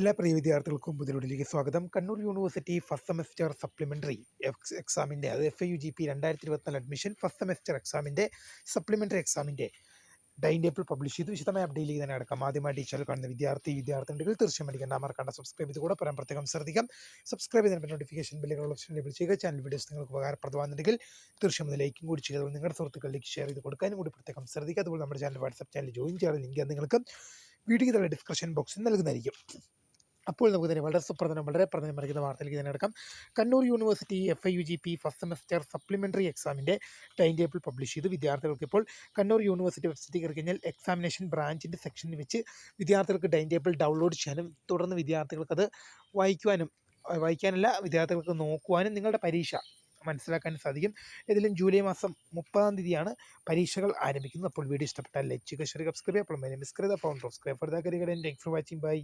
എല്ലാ പ്രിയ വിദ്യാർത്ഥികൾക്കും പുതിയൊടിലേക്ക് സ്വാഗതം. Kannur university first semester supplementary എക്സാമിൻ്റെ FIUGP 2024 അഡ്മിഷൻ ഫസ്റ്റ് സെമസ്റ്റർ എക്സാമിൻ്റെ സപ്ലിമെൻ്ററി എക്സാമിൻ്റെ ടൈം ടേബിൾ പബ്ലിഷ് ചെയ്തു. വിശദമായ അപ്ഡേറ്റിലേക്ക് തന്നെ അടക്കാം. ആദ്യമായി ടീച്ചർ കാണുന്ന വിദ്യാർത്ഥികളുണ്ടെങ്കിൽ തീർച്ചയായും അടിക്കേണ്ട മറക്കേണ്ട സബ്സ്ക്രൈബ് ചെയ്ത് കൂടെ പറയാൻ പ്രത്യേകം ശ്രദ്ധിക്കാം. സബ്സ്ക്രൈബ് ചെയ്തതിന് നോട്ടിഫിക്കേഷൻ ബെല്ലുകൾ ഓപ്ഷൻ എനേബിൾ ചെയ്യുക. ചാനൽ വീഡിയോസ് നിങ്ങൾക്ക് ഉപകാരപ്രദമാകുന്നുണ്ടെങ്കിൽ തീർച്ചയായും ലൈക്കും കൂടി ചെയ്ത് നിങ്ങളുടെ സുഹൃത്തുക്കളിലേക്ക് ഷെയർ ചെയ്ത് കൊടുക്കാനും കൂടി പ്രത്യേകം ശ്രദ്ധിക്കുക. അതുപോലെ നമ്മുടെ ചാനൽ വാട്സ്ആപ്പ് ചാനൽ ജോയിൻ ചെയ്യാനുള്ള ലിങ്ക് നിങ്ങൾക്ക് വീഡിയോയ്ക്ക് തന്നെ ഡിസ്ക്രിപ്ഷൻ ബോക്സിൽ നൽകുന്നതായിരിക്കും. അപ്പോൾ നമുക്ക് തന്നെ വളരെ പ്രധാനം അറിയിക്കുന്ന വാർത്തയിലേക്ക് തന്നെ എടുക്കാം. Kannur university FIUGP first semester supplementary എക്സാമിൻ്റെ ടൈം ടേബിൾ പബ്ലിഷ് ചെയ്തു. വിദ്യാർത്ഥികൾക്ക് ഇപ്പോൾ കണ്ണൂർ യൂണിവേഴ്സിറ്റി വെബ്സൈറ്റിൽ കയറി കഴിഞ്ഞാൽ എക്സാമിനേഷൻ ബ്രാഞ്ചിൻ്റെ സെക്ഷനിൽ വെച്ച് വിദ്യാർത്ഥികൾക്ക് ടൈം ടേബിൾ ഡൗൺലോഡ് ചെയ്യാനും തുടർന്ന് വിദ്യാർത്ഥികൾക്കത് വായിക്കാനല്ല വിദ്യാർത്ഥികൾക്ക് നോക്കുവാനും നിങ്ങളുടെ പരീക്ഷ മനസ്സിലാക്കാൻ സാധിക്കും. ഇതിലും ജൂലൈ മാസം 30-ാം തീയതിയാണ് പരീക്ഷകൾ ആരംഭിക്കുന്നത്. അപ്പോൾ വീഡിയോ ഇഷ്ടപ്പെട്ടാൽ ലൈക്ക് ചെയ്യുക, ഷെയർ ചെയ്യുക, സബ്സ്ക്രൈബ് ചെയ്യുക. അപ്പോൾ മിസ് കരുത ഫോർ വാച്ചിങ്. ബൈ.